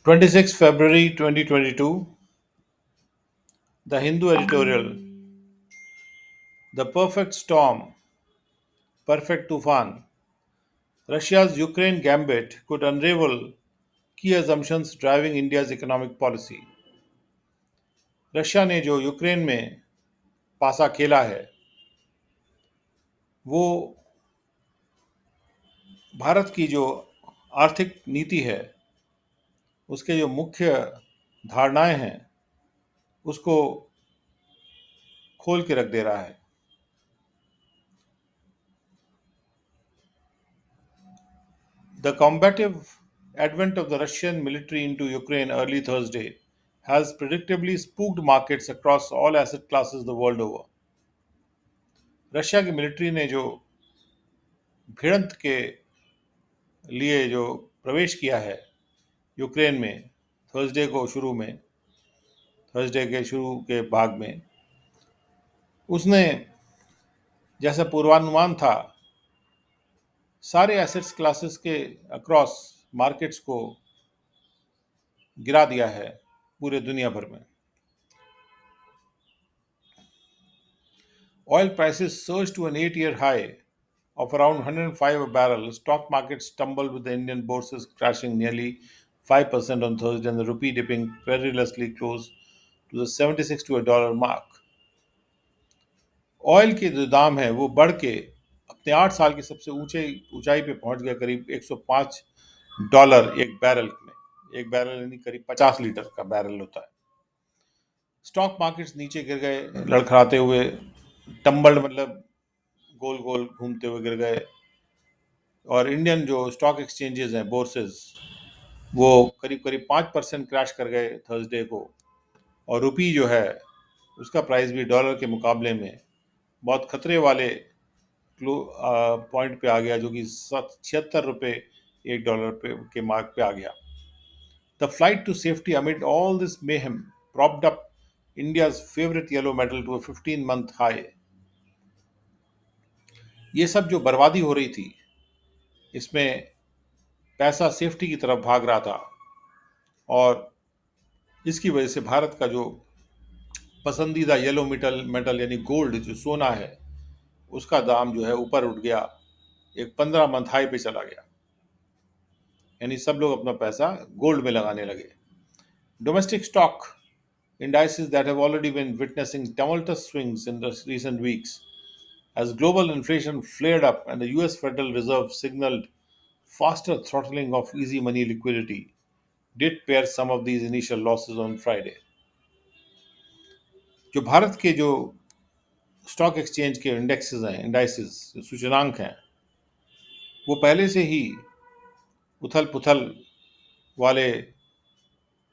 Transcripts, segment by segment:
26 February 2022, The Hindu editorial. The perfect storm, perfect tufan. Russia's Ukraine gambit could unravel key assumptions driving India's economic policy. Russia ने जो Ukraine में पासा खेला है वो भारत की जो आर्थिक नीति है उसके जो मुख्य धारणाएं हैं उसको खोल के रख दे रहा है. The combative advent of the Russian military into Ukraine early Thursday has predictably spooked markets across all asset classes the world over. Russia की मिलिट्री ने जो भिड़ंत के लिए जो प्रवेश किया है यूक्रेन में थर्सडे के शुरू के भाग में उसने जैसा पूर्वानुमान था सारे एसेट्स क्लासेस के अक्रॉस मार्केट्स को गिरा दिया है पूरे दुनिया भर में. Oil prices surged to an 8-year high of around 105 a barrel. Stock markets stumbled with the Indian bourses crashing nearly 5% on Thursday and the rupee dipping perilously close to the 76 to a dollar mark. Oil के जो दाम है वो बढ़ के अपने 8 साल की सबसे ऊंचाई पे पहुंच गया करीब $105 एक बैरल में. एक बैरल यानी करीब 50 लीटर का बैरल होता है. स्टॉक मार्केट्स नीचे गिर गए लड़खड़ाते हुए. टम्बल्ड मतलब गोल गोल घूमते हुए गिर गए. और इंडियन जो स्टॉक एक्सचेंजेस हैं बोर्सेस वो करीब करीब 5% क्रैश कर गए थर्सडे को. और रुपी जो है उसका प्राइस भी डॉलर के मुकाबले में बहुत खतरे वाले पॉइंट पे आ गया जो कि $76 एक डॉलर के मार्क पे आ गया. The flight to safety amid all this mayhem propped up India's favorite yellow metal to a 15-month high. ये सब जो बर्बादी हो रही थी इसमें पैसा सेफ्टी की तरफ भाग रहा था और इसकी वजह से भारत का जो पसंदीदा येलो मेटल यानी गोल्ड जो सोना है उसका दाम जो है ऊपर उठ गया. एक 15 मंथ हाई पे चला गया. यानी सब लोग अपना पैसा गोल्ड में लगाने लगे. Domestic stock indices that have already been witnessing tumultuous swings in the recent weeks as global inflation flared up and the US Federal Reserve signaled faster throttling of easy money liquidity did bear some of these initial losses on Friday. जो भारत के जो stock exchange के indices सूचनांक हैं वो पहले से ही उथल पुथल वाले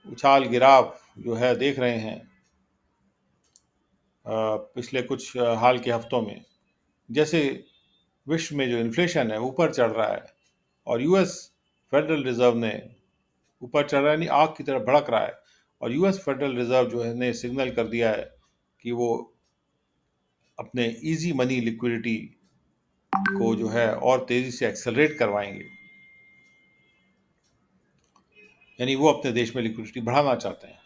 उछाल गिराव जो है देख रहे हैं पिछले कुछ हाल के हफ्तों में. जैसे विश्व में जो इन्फ्लेशन है ऊपर चढ़ रहा है और यूएस फेडरल रिजर्व ने ऊपर चढ़ रहा है नहीं आग की तरफ भड़क रहा है. और यूएस फेडरल रिजर्व जो है ने सिग्नल कर दिया है कि वो अपने इजी मनी लिक्विडिटी को जो है और तेजी से एक्सेलरेट करवाएंगे. यानी वो अपने देश में लिक्विडिटी बढ़ाना चाहते हैं.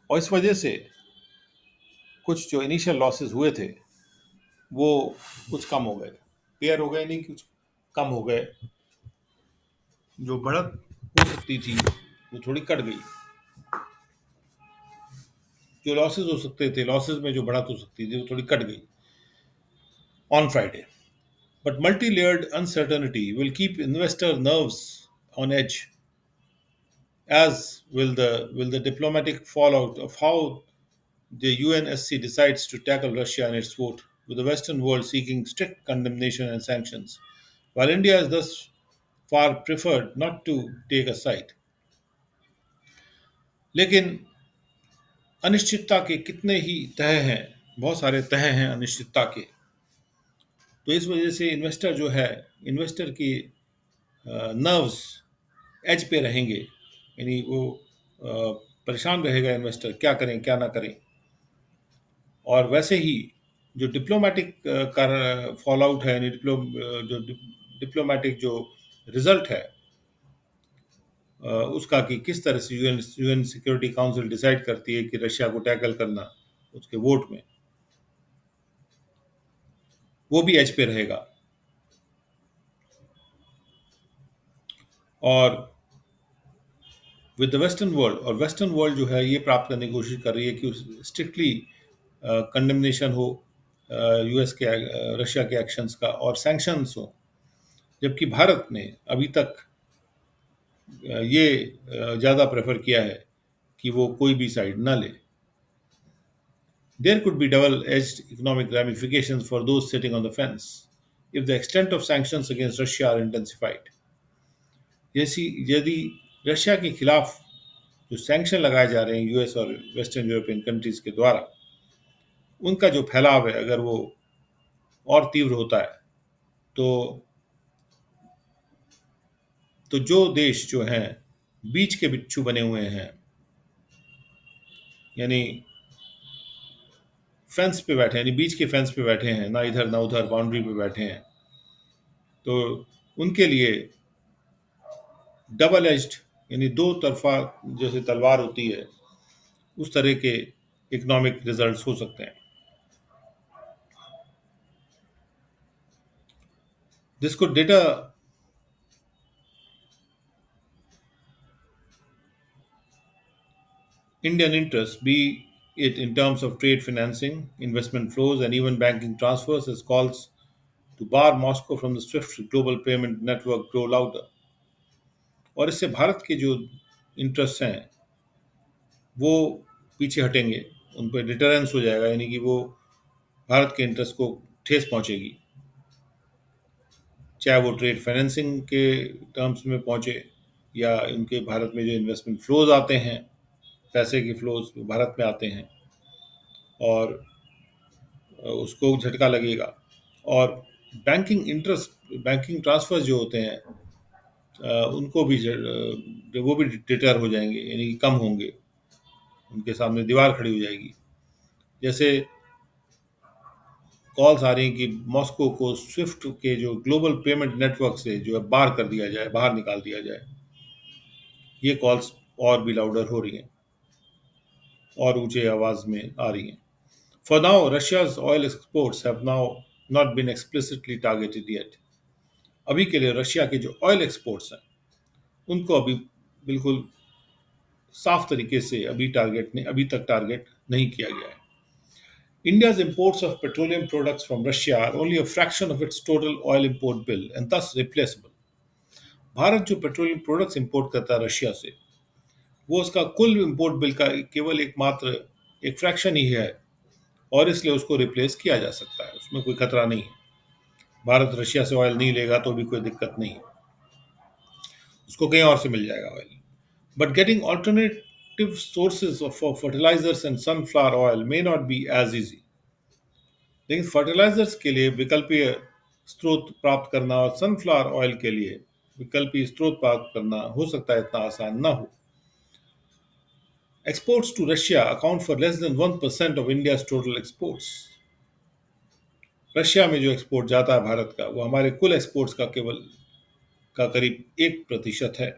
और इस वजह से कुछ जो इनिशियल लॉसेस हुए थे वो कुछ कम हो गए. पेयर हो गए नहीं कुछ कम हो गए. जो बढ़त हो सकती थी वो थोड़ी कट गई. जो लॉसेस हो सकते थे लॉसेस में जो बढ़त हो सकती थी वो थोड़ी कट गई on Friday. But multi-layered uncertainty will keep investor nerves on edge, as will the diplomatic fallout of how the UNSC decides to tackle Russia and its vote, with the Western world seeking strict condemnation and sanctions, while India has thus far preferred not to take a side. लेकिन अनिश्चितता के कितने ही तह हैं, बहुत सारे तह हैं अनिश्चितता के. तो इस वजह से इन्वेस्टर की नर्व्स एज पे रहेंगे. यानी वो परेशान रहेगा इन्वेस्टर क्या करें क्या ना करें. और वैसे ही जो डिप्लोमेटिक फॉल आउट है यानी जो डिप्लोमेटिक जो रिजल्ट है उसका कि किस तरह से यूएन सिक्योरिटी काउंसिल डिसाइड करती है कि रशिया को टैकल करना उसके वोट में, वो भी एज पे रहेगा। और विद द वेस्टर्न वर्ल्ड, और वेस्टर्न वर्ल्ड जो है ये प्राप्त करने की कोशिश कर रही है कि स्ट्रिक्टली कंडेमनेशन हो यूएस के रशिया के एक्शंस का, और सैंक्शंस हो, जबकि भारत ने अभी तक ये ज़्यादा प्रेफर किया है कि वो कोई भी साइड ना ले। There could be double-edged economic ramifications for those sitting on the fence if the extent of sanctions against Russia are intensified. जैसी यदि रशिया के खिलाफ जो सैंक्शन लगाए जा रहे हैं यूएस और वेस्टर्न यूरोपियन कंट्रीज के द्वारा, उनका जो फैलाव है अगर वो और तीव्र होता है, तो जो देश जो हैं बीच के बिच्छू बने हुए हैं, यानी फेंस पे बैठे हैं, यानी बीच के फेंस पे बैठे हैं, ना इधर ना उधर बाउंड्री पे बैठे हैं, तो उनके लिए डबल एज्ड, यानी दो तरफा जैसे तलवार होती है, उस तरह के इकोनॉमिक रिजल्ट्स हो सकते हैं। This could deter Indian interests, be it in terms of trade financing, investment flows, and even banking transfers, as calls to bar Moscow from the SWIFT global payment network grow louder. और इससे भारत के जो interest हैं वो पीछे हटेंगे, उन पर डिटरेंस हो जाएगा, यानी कि वो भारत के इंटरेस्ट को ठेस पहुंचेगी, चाहे वो ट्रेड फाइनेंसिंग के टर्म्स में पहुंचे या इनके भारत में जो इन्वेस्टमेंट फ्लोज आते हैं, पैसे के फ्लोज भारत में आते हैं, और उसको झटका लगेगा। और बैंकिंग ट्रांसफर जो होते हैं उनको भी वो भी डिटर हो जाएंगे, यानी कि कम होंगे, उनके सामने दीवार खड़ी हो जाएगी। जैसे कॉल्स आ रही हैं कि मॉस्को को स्विफ्ट के जो ग्लोबल पेमेंट नेटवर्क से जो है बाहर कर दिया जाए, बाहर निकाल दिया जाए। ये कॉल्स और भी लाउडर हो रही हैं और ऊंचे आवाज में आ रही हैं। For now, Russia's oil exports have now not been explicitly targeted yet. अभी के लिए रशिया के जो ऑयल एक्सपोर्ट्स हैं उनको अभी बिल्कुल साफ तरीके से अभी तक टारगेट नहीं किया गया है। India's imports of petroleum products from Russia are only a fraction of its total oil import bill and thus replaceable. Bharat जो पेट्रोलियम प्रोडक्ट्स इंपोर्ट करता है रशिया से, वो उसका कुल इंपोर्ट बिल का केवल एक फ्रैक्शन ही है, और इसलिए उसको रिप्लेस किया जा सकता है, उसमें कोई खतरा नहीं है। भारत रशिया से ऑयल नहीं लेगा तो भी कोई दिक्कत नहीं है, उसको कहीं और से मिल जाएगा oil. But getting alternative sources for fertilisers and sunflower oil may not be as easy. लेकिन फर्टिलाइजर्स के लिए विकल्पीय स्रोत प्राप्त करना और सनफ्लावर ऑयल के लिए विकल्पीय स्रोत प्राप्त करना हो सकता है इतना आसान ना हो। Exports to Russia account for less than 1% of India's total exports. Russia में जो एक्सपोर्ट जाता है भारत का, वो हमारे कुल एक्सपोर्ट्स का करीब 1% है।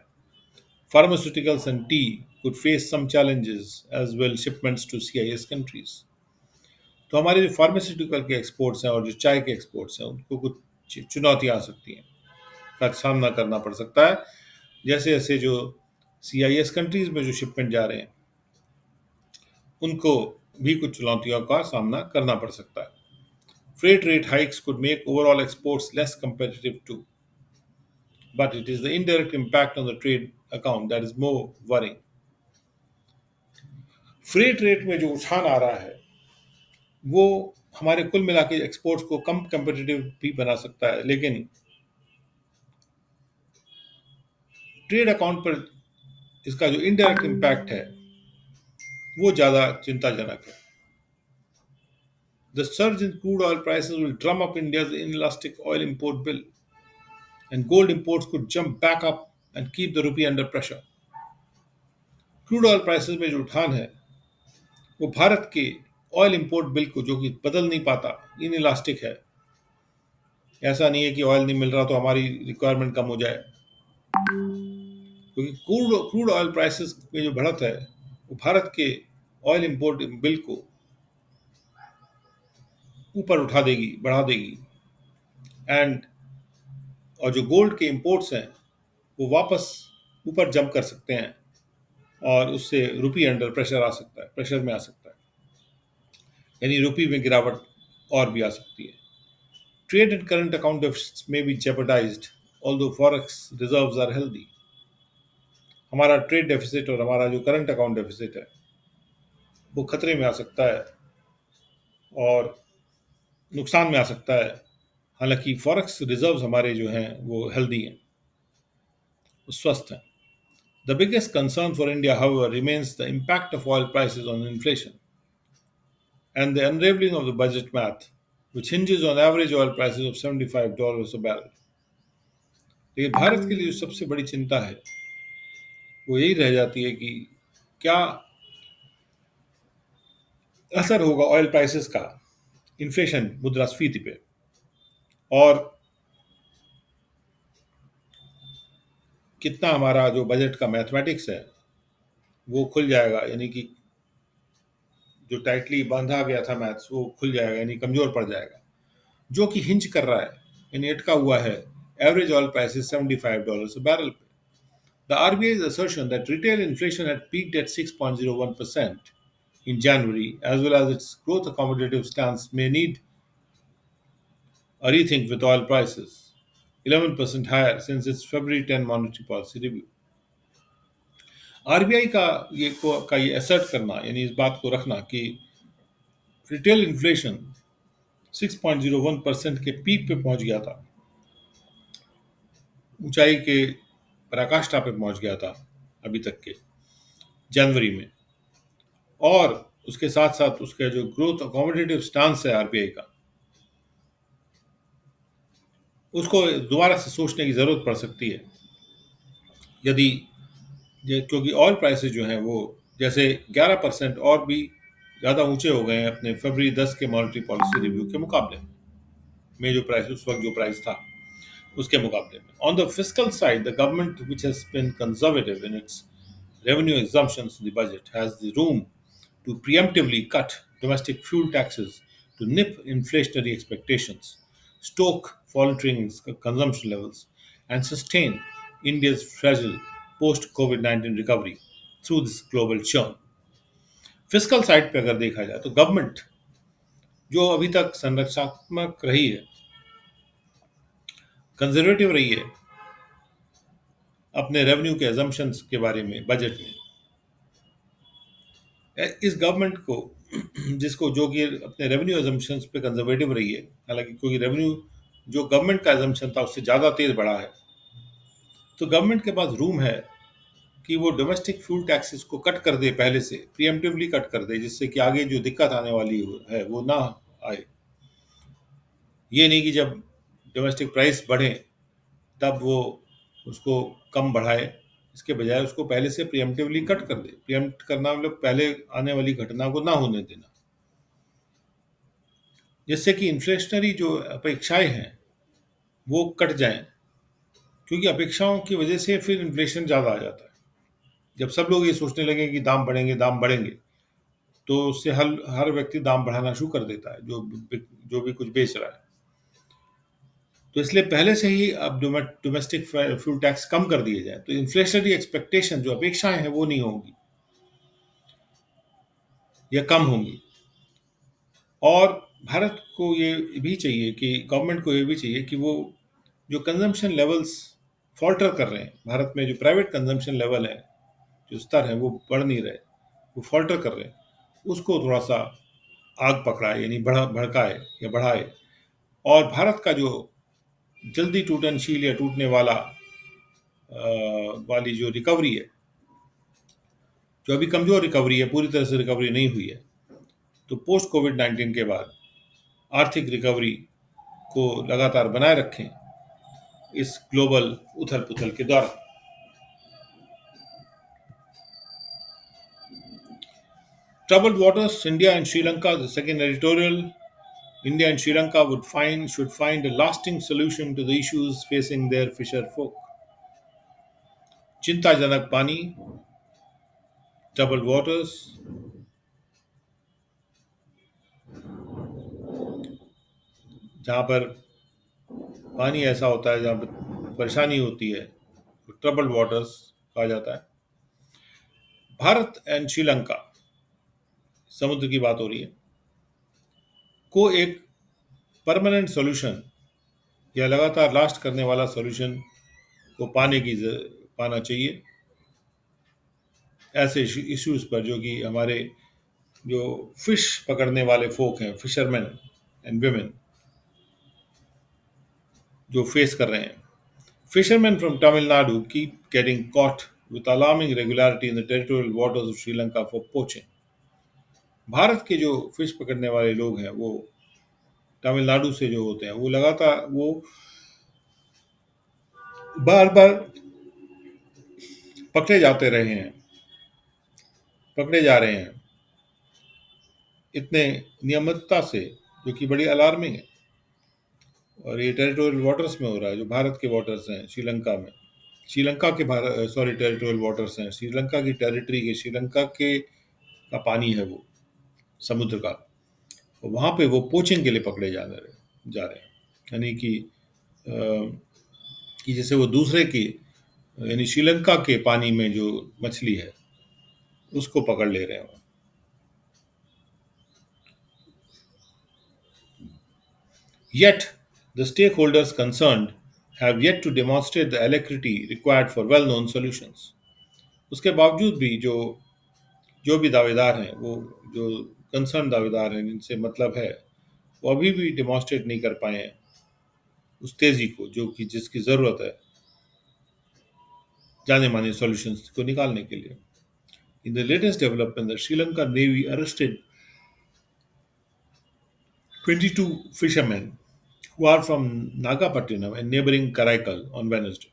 Pharmaceuticals and tea could face some challenges as well shipments to CIS countries. तो हमारे जो फार्मास्यूटिकल के एक्सपोर्ट्स हैं और जो चाय के एक्सपोर्ट्स हैं उनको कुछ चुनौतियां आ सकती हैं, का सामना करना पड़ सकता है। जैसे जैसे जो CIS कंट्रीज में जो शिपमेंट जा रहे हैं उनको भी कुछ चुनौतियों का सामना करना पड़ सकता है। Freight rate hikes could make overall exports less competitive too, but it is the indirect impact on the trade account that is more worrying. Freight rate में जो उछाल आ रहा है वो हमारे कुल मिला के एक्सपोर्ट्स को कम कंपेटिटिव भी बना सकता है, लेकिन ट्रेड अकाउंट पर इसका जो इनडायरेक्ट इम्पैक्ट है वो ज़्यादा चिंताजनक है। The surge in crude oil prices will drum up India's inelastic oil import bill, and gold imports could jump back up and keep the rupee under pressure. Crude oil prices में जो उठान है वो भारत के ऑयल इंपोर्ट बिल को, जो कि बदल नहीं पाता, इन इलास्टिक है। ऐसा नहीं है कि ऑयल नहीं मिल रहा तो हमारी रिक्वायरमेंट कम हो जाए, क्योंकि क्रूड ऑयल प्राइसेस में जो बढ़त है वो भारत के ऑयल इंपोर्ट बिल को ऊपर उठा देगी, बढ़ा देगी। एंड और जो गोल्ड के इंपोर्ट्स हैं वो वापस ऊपर जंप कर सकते हैं और उससे रुपी अंडर प्रेशर आ सकता है, प्रेशर में आ सकता है, यानी रुपी में गिरावट और भी आ सकती है। Trade and current account deficits में be jeopardised although forex reserves are healthy. हमारा ट्रेड डेफिसिट और हमारा जो करंट अकाउंट डेफिसिट है वो खतरे में आ सकता है और नुकसान में आ सकता है। हालांकि फॉरेक्स रिजर्व्स हमारे जो हैं वो हेल्दी हैं, वो स्वस्थ हैं। The biggest concern for India, however, remains the impact of oil prices on inflation and the unraveling of the budget math, which hinges on average oil prices of $75 a barrel. लेकिन भारत के लिए जो सबसे बड़ी चिंता है वो यही रह जाती है कि क्या असर होगा ऑयल प्राइसेस का इन्फ्लेशन, मुद्रास्फीति पे, और कितना हमारा जो बजट का मैथमेटिक्स है वो खुल जाएगा, यानी कि जो टाइटली बांधा गया था मैथ्स वो खुल जाएगा, यानी कमजोर पड़ जाएगा, जो कि हिंज कर रहा है, यानी अटका हुआ है average oil prices $75 a barrel पे। The RBI's assertion that retail inflation had peaked at 6.01% in January, as well as its growth accommodative stance, may need a rethink with oil prices 11% higher since its February 10 monetary policy review. RBI का ये assert करना, यानी इस बात को रखना कि retail inflation 6.01% के पीक पे पहुंच गया था, ऊंचाई के पराकाष्ठा पे पहुंच गया था अभी तक के जनवरी में, और उसके साथ साथ उसका जो ग्रोथ अकोमोडेटिव स्टांस है आरबीआई का, उसको दोबारा से सोचने की जरूरत पड़ सकती है। यदि क्योंकि ऑयल प्राइसेस जो हैं वो जैसे 11% और भी ज़्यादा ऊंचे हो गए हैं अपने फरवरी 10 के मॉनेटरी पॉलिसी रिव्यू के मुकाबले में, जो प्राइस उस वक्त जो प्राइस था उसके मुकाबले में। On the fiscal side, the government which has been conservative in its revenue exemptions in the budget has the room to preemptively cut domestic fuel taxes to nip inflationary expectations, stoke faltering consumption levels, and sustain India's fragile post COVID 19 recovery through this global churn. Physical side पे अगर देखा जाए तो government जो अभी तक संरक्षात्मक रही है, कंजर्वेटिव रही है अपने रेवेन्यू के एजम्पशंस के बारे में बजट में, इस गवर्नमेंट को जिसको जो कि अपने रेवेन्यू एजम्पशंस पे कंजर्वेटिव रही है, हालांकि क्योंकि रेवेन्यू जो गवर्नमेंट का एजम्पशन था उससे ज़्यादा तेज बढ़ा है, तो गवर्नमेंट के पास रूम है कि वो डोमेस्टिक फ्यूल टैक्सेस को कट कर दे, पहले से प्रीएम्प्टिवली कट कर दे, जिससे कि आगे जो दिक्कत आने वाली है वो ना आए। ये नहीं कि जब डोमेस्टिक प्राइस बढ़े तब वो उसको कम बढ़ाए, इसके बजाय उसको पहले से प्रीएम्प्टिवली कट कर दे। प्रीएम्प्ट करना मतलब पहले आने वाली घटना को ना होने देना, जिससे कि इन्फ्लेशनरी जो अपेक्षाएं हैं वो कट जाएं, क्योंकि अपेक्षाओं की वजह से फिर इन्फ्लेशन ज़्यादा आ जाता है। जब सब लोग ये सोचने लगे कि दाम बढ़ेंगे, तो उससे हर हर व्यक्ति दाम बढ़ाना शुरू कर देता है, जो भी कुछ बेच रहा है। तो इसलिए पहले से ही अब डोमेस्टिक फ्यूल टैक्स कम कर दिए जाए तो इन्फ्लेशनरी एक्सपेक्टेशन, जो अपेक्षाएं हैं, वो नहीं होंगी या कम होंगी। और भारत को ये भी चाहिए कि गवर्नमेंट को ये भी चाहिए कि वो जो कंजम्पशन लेवल्स फॉल्टर कर रहे हैं, भारत में जो प्राइवेट कंजम्पशन लेवल है, जो स्तर है, वो बढ़ नहीं रहे, वो फॉल्टर कर रहे हैं, उसको थोड़ा सा आग पकड़ाए, यानी भड़काए या बढ़ाए। और भारत का जो जल्दी टूटनशील या टूटने वाली जो रिकवरी है, जो अभी कमजोर रिकवरी है, पूरी तरह से रिकवरी नहीं हुई है, तो पोस्ट कोविड 19 के बाद आर्थिक रिकवरी को लगातार बनाए रखें इस ग्लोबल उथल पुथल के दौरान। Troubled waters, India and Sri Lanka. The second editorial: India and Sri Lanka should find a lasting solution to the issues facing their fisher folk. चिंताजनक पानी, ट्रबल्ड वाटर्स, जहाँ पर पानी ऐसा होता है जहाँ पर परेशानी होती है, तो ट्रबल्ड वाटर्स कहा जाता है। भारत एंड श्रीलंका, समुद्र की बात हो रही है, को एक परमानेंट सॉल्यूशन या लगातार लास्ट करने वाला सॉल्यूशन को पाना चाहिए ऐसे इश्यूज पर जो कि हमारे जो फिश पकड़ने वाले फोक हैं, फिशरमैन एंड वुमेन, जो फेस कर रहे हैं। Fishermen from Tamil Nadu keep getting caught with alarming regularity in the territorial waters of Sri Lanka for poaching. Bharat के जो फिश पकड़ने वाले लोग हैं वो तमिलनाडु से जो होते हैं वो लगातार वो बार बार पकड़े जा रहे हैं इतने नियमितता से, जो कि बड़ी अलार्मिंग है। और ये टेरिटोरियल वाटर्स में हो रहा है, जो भारत के वाटर्स हैं श्रीलंका में, श्रीलंका के भारत सॉरी टेरिटोरियल वाटर्स हैं, श्रीलंका की टेरिटरी के, श्रीलंका के का पानी है वो, समुद्र का। वहाँ पे वो पोचिंग के लिए पकड़े जा रहे हैं, यानी कि जैसे वो दूसरे की, यानी श्रीलंका के पानी में जो मछली है उसको पकड़ ले रहे हैं। Yet, the stakeholders concerned have yet to demonstrate the alacrity required for well-known solutions. उसके बावजूद भी जो जो भी दावेदार हैं, वो जो कंसर्न दावेदार हैं जिनसे मतलब है, वो अभी भी डिमॉन्स्ट्रेट नहीं कर पाए हैं उस तेजी को जो कि जिसकी जरूरत है जाने माने सॉल्यूशंस को निकालने के लिए। In the latest development, the Sri Lanka Navy arrested 22 fishermen who are from Nagapattinam and neighboring Karaikal on Wednesday.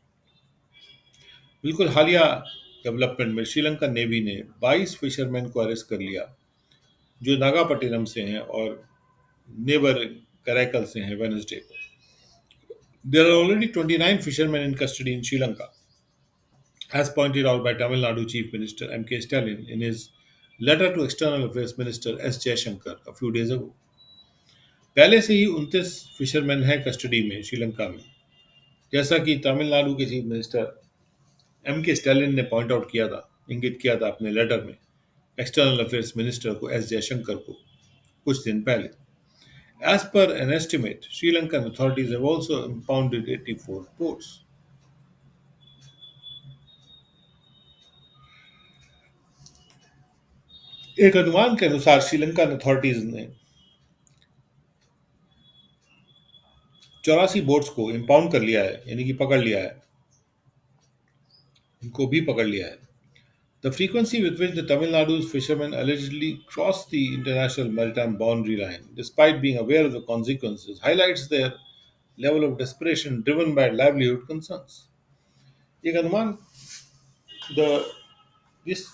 बिल्कुल हालिया डेवलपमेंट में श्रीलंका नेवी ने 22 फिशरमैन को अरेस्ट कर लिया जो नागापट्टिनम से हैं और नेबर कराईकल से हैं वेडनेसडे को। There are already 29 fishermen in custody in Sri Lanka, as pointed out by Tamil Nadu Chief Minister M.K. Stalin in his letter to External Affairs Minister S. Jaishankar a few days ago. पहले से ही 29 fisherman हैं custody में श्रीलंका में, जैसा कि तमिलनाडु के chief minister M के Stalin ने पॉइंट आउट किया था, इंगित किया था अपने लेटर में एक्सटर्नल अफेयर्स मिनिस्टर को एस जयशंकर को कुछ दिन पहले। As per an estimate, Sri Lankan authorities have also impounded 84 boats. एक अनुमान के अनुसार श्रीलंकन अथॉरिटीज ने 84 बोट्स को इम्पाउंड कर लिया है, यानी कि पकड़ लिया है, इनको भी पकड़ लिया है। The frequency with which the Tamil Nadu's fishermen allegedly crossed the international maritime boundary line, despite being aware of the consequences, highlights their level of desperation driven by livelihood concerns. एक अनुमान इस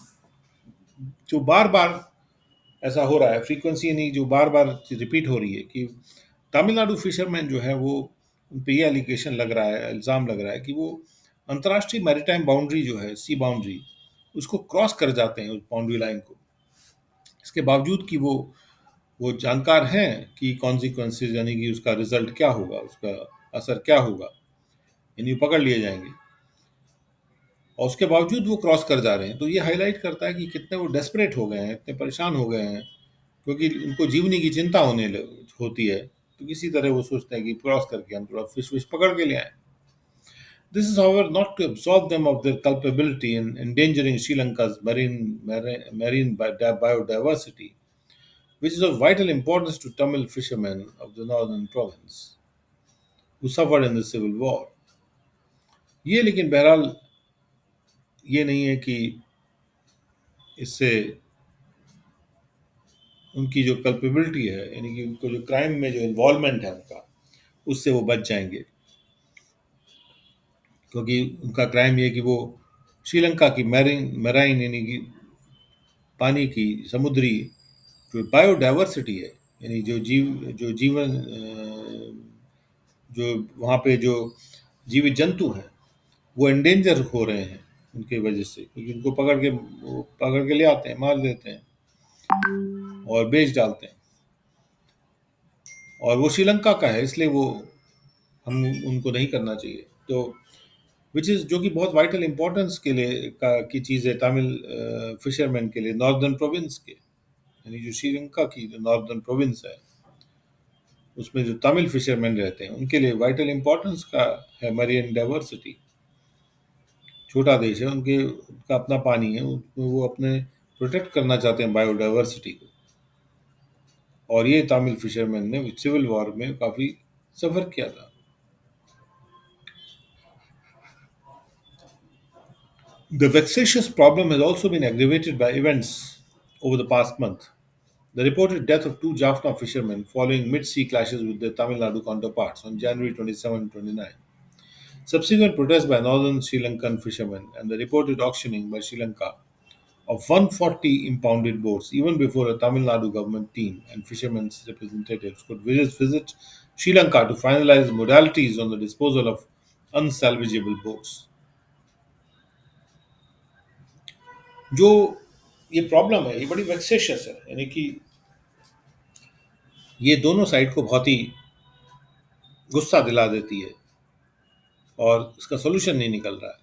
जो बार बार ऐसा हो रहा है, फ्रीक्वेंसी यानी जो बार बार रिपीट हो रही है कि तमिलनाडु फिशरमैन जो है वो उन पे ये एलिगेशन लग रहा है, इल्ज़ाम लग रहा है कि वो अंतर्राष्ट्रीय मैरीटाइम बाउंड्री जो है, सी बाउंड्री, उसको क्रॉस कर जाते हैं, उस बाउंड्री लाइन को। इसके बावजूद कि वो जानकार हैं कि कॉन्सिक्वेंसेज यानी कि उसका रिजल्ट क्या होगा, उसका असर क्या होगा, यानी पकड़ लिए जाएंगे, और उसके बावजूद वो क्रॉस कर जा रहे हैं। तो ये हाईलाइट करता है कि कितने वो डेस्परेट हो गए हैं, इतने परेशान हो गए हैं, क्योंकि उनको जीवनी की चिंता होती है, तो किसी तरह वो सोचते हैं कि क्रॉस करके हम थोड़ा फिश विश पकड़ के ले आए। This is, however, not to absolve them of their culpability in endangering Sri Lanka's marine biodiversity, which is of vital importance to Tamil fishermen of the northern province who suffered in the civil war. ये लेकिन बहरहाल ये नहीं है कि इससे उनकी जो कल्पेबिलिटी है, यानी कि उनको जो क्राइम में जो इन्वॉल्वमेंट है उनका, उससे वो बच जाएंगे, क्योंकि उनका क्राइम ये है कि वो श्रीलंका की मैराइन यानी कि पानी की समुद्री जो बायोडाइवर्सिटी है, यानी जो जीवन जो वहाँ पे जो जीवित जंतु हैं वो एंडेंजर हो रहे हैं, उनकी वजह से, क्योंकि उनको पकड़ के ले आते हैं, मार देते हैं और बेच डालते हैं। और वो श्रीलंका का है, इसलिए वो हम उनको नहीं करना चाहिए। तो विच इज़ जो कि बहुत वाइटल इंपॉर्टेंस के लिए की चीज़ है तमिल फिशरमैन के लिए, नॉर्दर्न प्रोविंस के, यानी जो श्रीलंका की जो नॉर्दर्न प्रोविंस है उसमें जो तमिल फिशरमैन रहते हैं उनके लिए वाइटल इंपॉर्टेंस का है मरीन डाइवर्सिटी। छोटा देश है, उनका अपना पानी है, वो अपने प्रोटेक्ट करना चाहते हैं बायोडाइवर्सिटी को। और ये तमिल फिशरमैन ने सिविल वॉर में काफ़ी सफ़र किया था। The vexatious problem has also been aggravated by events over the past month. The reported death of two Jaffna fishermen following mid sea clashes with their Tamil Nadu counterparts on January 27 and 29. Subsequent protests by northern Sri Lankan fishermen and the reported auctioning by Sri Lanka of 140 impounded boats even before a Tamil Nadu government team and fishermen's representatives could visit Sri Lanka to finalize modalities on the disposal of unsalvageable boats. जो ये problem है ये बड़ी वेक्सेशियस है, यानी कि ये दोनों साइड को बहुत ही गुस्सा दिला देती है और इसका सोल्यूशन नहीं निकल रहा है।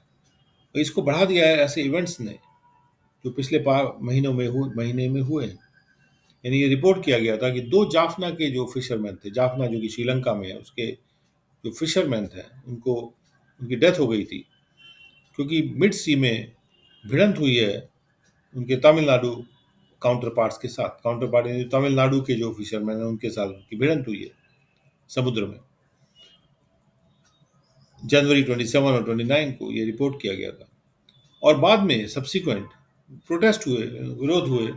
तो इसको बढ़ा दिया है ऐसे इवेंट्स ने जो पिछले महीने में हुए हैं। यानी ये रिपोर्ट किया गया था कि दो जाफना के जो फिशरमैन थे, जाफना जो कि श्रीलंका में है, उसके जो फिशरमैन थे उनको उनकी डेथ हो गई थी क्योंकि मिड सी में भिड़ंत हुई है उनके तमिलनाडु काउंटर पार्ट्स के साथ। काउंटर पार्ट यानी तमिलनाडु के जो फिशरमैन हैं उनके साथ उनकी भिड़ंत हुई है समुद्र में। जनवरी 27 और 29 को ये रिपोर्ट किया गया था और बाद में सब्सिक्वेंट प्रोटेस्ट हुए, विरोध हुए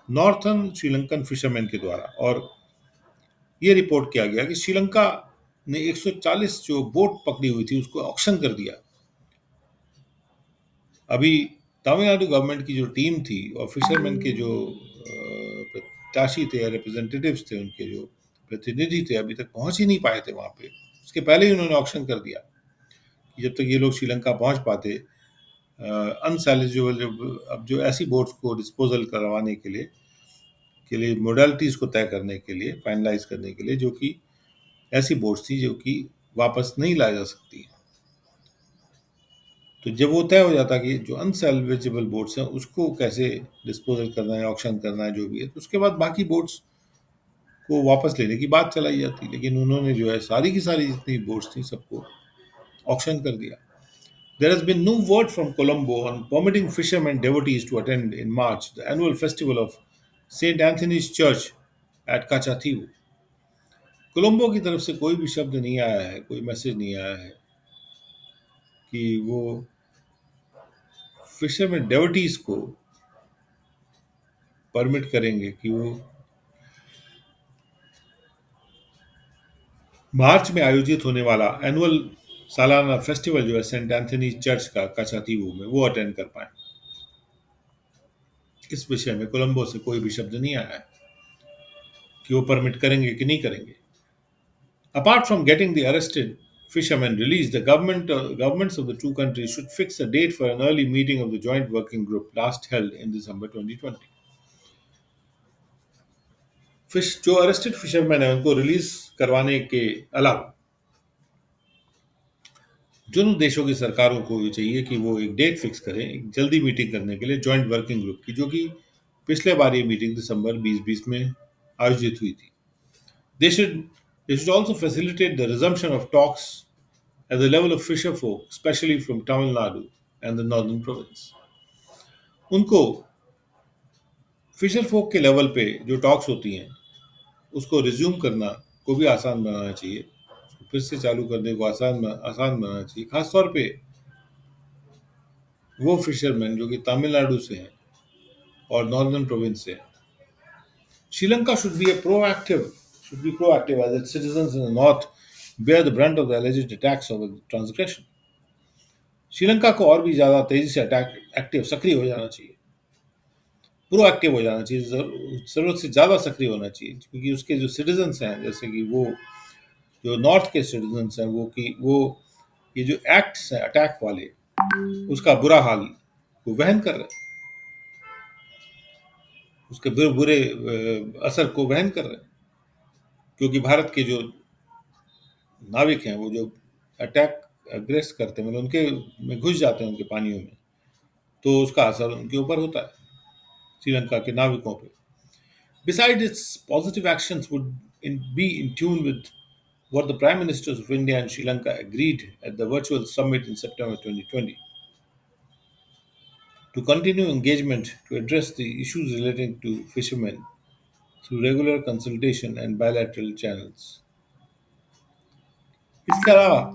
नॉर्थर्न श्रीलंकन फिशरमैन के द्वारा। और ये रिपोर्ट किया गया कि श्रीलंका ने 140 जो बोट पकड़ी हुई थी उसको ऑक्शन कर दिया। अभी तमिलनाडु गवर्नमेंट की जो टीम थी और फिशरमैन के जो प्रत्याशी थे, रिप्रेजेंटेटिव्स थे, उनके जो प्रतिनिधि थे, अभी तक पहुंच ही नहीं पाए थे वहां पे। उसके पहले ही उन्होंने ऑक्शन कर दिया कि जब तक ये लोग श्रीलंका पहुंच पाते अनसैलेजेबल, अब जो ऐसी बोट्स को डिस्पोजल करवाने के लिए मोडालिटीज को तय करने के लिए, फाइनलाइज करने के लिए, जो कि ऐसी बोट्स थी जो कि वापस नहीं लाई जा सकती। तो जब वो तय हो जाता कि जो अनसेल्वेजेबल बोट्स हैं उसको कैसे डिस्पोजल करना है, ऑक्शन करना है, जो भी है, तो उसके बाद बाकी बोट्स को वापस लेने की बात चलाई जाती। लेकिन उन्होंने जो है सारी की सारी जितनी बोट्स थी सबको ऑक्शन कर दिया। There has been no word from Colombo on permitting fishermen devotees to attend in March the annual festival of St. Anthony's Church at Kachativu. Colombo की तरफ से कोई भी शब्द नहीं आया है, कोई मैसेज नहीं आया है कि वो फिशरमैन डेवोटीज को परमिट करेंगे कि वो मार्च में आयोजित होने वाला एनुअल सालाना फेस्टिवल जो है सेंट एंथनी चर्च का काचातीवू में, वो अटेंड कर पाए। इस विषय में कोलंबो से कोई भी शब्द नहीं आया है कि वो परमिट करेंगे कि नहीं करेंगे। Apart from getting the arrested fishermen released, the governments of the two countries should fix a date for an early meeting of the joint working group last held in December 2020. जो arrested fisherman है उनको release करवाने के अलावा दोनों देशों की सरकारों को ये चाहिए कि वो एक डेट फिक्स करें एक जल्दी मीटिंग करने के लिए जॉइंट वर्किंग ग्रुप की, जो कि पिछले बार ये मीटिंग दिसंबर 2020 में आयोजित हुई थी। They should they should also facilitate the resumption of talks at the level of fisher folk, especially from Tamil Nadu and the northern province. उनको फिशर फोक के लेवल पे जो टॉक्स होती हैं उसको रिज्यूम करना को भी आसान बनाना चाहिए, फिर से चालू करने को आसान बनाना चाहिए, खासतौर पे वो फिशरमैन जो कि तमिलनाडु से हैं और नॉर्दर्न प्रोविंस से हैं। Sri Lanka should be proactive as its citizens in the north bear the brunt of the alleged attacks of transgression. Sri Lanka को और भी ज्यादा तेजी से सक्रिय हो जाना चाहिए, प्रोएक्टिव हो जाना चाहिए, जरूरत से ज्यादा सक्रिय होना चाहिए, क्योंकि उसके जो सिटीजन्स हैं, जैसे कि वो जो नॉर्थ के सिटीजन्स हैं, वो ये जो एक्ट्स हैं अटैक वाले, उसका बुरा हाल वो वहन कर रहे हैं, उसके बुरे बुरे असर को वहन कर रहे हैं, क्योंकि भारत के जो नाविक हैं वो जो अटैक अग्रेस्ट करते हैं, मतलब उनके में घुस जाते हैं उनके पानियों में, तो उसका असर उनके ऊपर होता है, श्रीलंका के नाविकों पे। Besides, its positive actions would be in tune with what the Prime Ministers of India and Sri Lanka agreed at the virtual summit in September 2020 to continue engagement to address the issues relating to fishermen through regular consultation and bilateral channels. इसके अलावा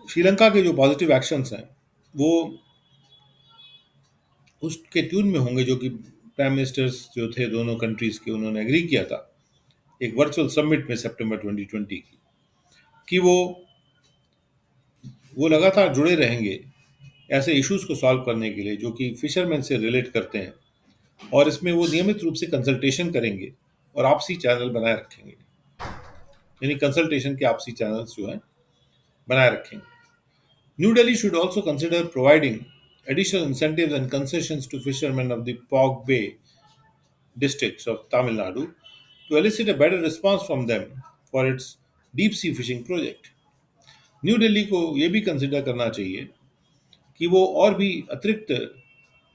श्रीलंका के जो positive actions हैं वो उसके tune में होंगे जो कि प्राइम मिनिस्टर्स जो थे दोनों कंट्रीज के, उन्होंने एग्री किया था एक वर्चुअल समिट में सितंबर 2020 की, कि वो लगातार जुड़े रहेंगे ऐसे इश्यूज को सॉल्व करने के लिए जो कि फिशरमैन से रिलेट करते हैं, और इसमें वो नियमित रूप से कंसल्टेशन करेंगे और आपसी चैनल बनाए रखेंगे, यानी कंसल्टेशन के आपसी चैनल्स जो हैं बनाए रखेंगे. New Delhi should also consider providing additional incentives and concessions to fishermen of the Pog Bay districts of Tamil Nadu to elicit a better response from them for its deep sea fishing project. New Delhi को ये भी consider करना चाहिए कि वो और भी अतिरिक्त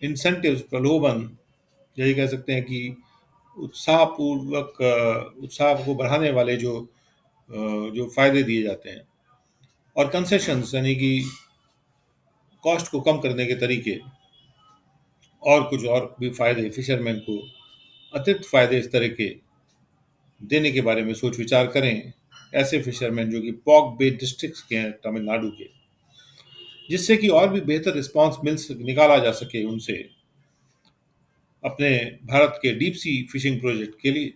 इंसेंटिव्स, प्रलोभन, यही कह सकते हैं कि उत्साह को बढ़ाने वाले जो फायदे दिए जाते हैं, और कंसेशंस यानी कि कॉस्ट को कम करने के तरीके, और कुछ और भी फायदे फिशरमैन को अतिरिक्त फायदे इस तरह के देने के बारे में सोच विचार करें ऐसे फिशरमैन जो कि पॉक बे डिस्ट्रिक्ट्स के हैं तमिलनाडु के, जिससे कि और भी बेहतर रिस्पांस निकाला जा सके उनसे अपने भारत के डीप सी फिशिंग प्रोजेक्ट के लिए,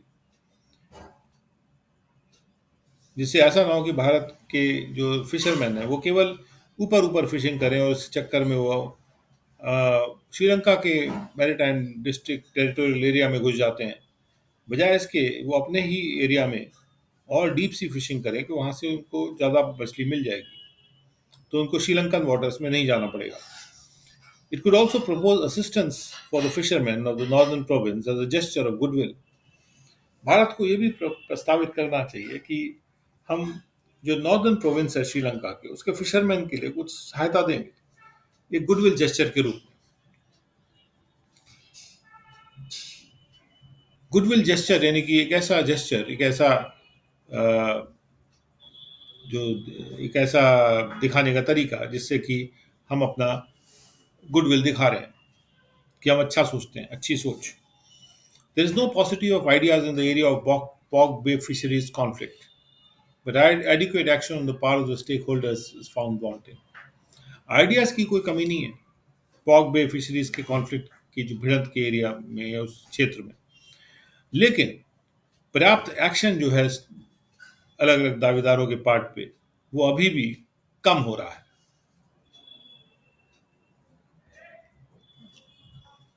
जिससे ऐसा ना हो कि भारत के जो फिशरमैन हैं वो केवल ऊपर ऊपर फिशिंग करें और इस चक्कर में वो श्रीलंका के मैरीटाइम डिस्ट्रिक्ट टेरिटोरियल एरिया में घुस जाते हैं, बजाय इसके वो अपने ही एरिया में और डीप सी फिशिंग करें कि वहाँ से उनको ज़्यादा मछली मिल जाएगी, तो उनको श्रीलंकन वाटर्स में नहीं जाना पड़ेगा. It could also propose assistance for the fishermen of the northern province as a gesture of goodwill. Bharat को ये भी प्रस्तावित करना चाहिए कि हम जो नॉर्दर्न प्रोविंस है श्रीलंका के, उसके फिशरमैन के लिए कुछ सहायता देंगे एक गुडविल जेस्चर के रूप में. गुडविल जेस्चर यानी कि एक ऐसा जेस्चर, जो एक ऐसा दिखाने का तरीका जिससे कि हम अपना गुडविल दिखा रहे हैं कि हम अच्छा सोचते हैं, अच्छी सोच. There is no paucity of ideas in the area of Pog Bay fisheries conflict, but adequate action on the part of the stakeholders is found wanting. Ideas की कोई कमी नहीं है पॉग बे फिशरीज के कॉन्फ्लिक्ट की जो भिड़ंत के एरिया में या उस क्षेत्र में, लेकिन पर्याप्त एक्शन जो है अलग अलग दावेदारों के पार्ट पे वो अभी भी कम हो रहा है.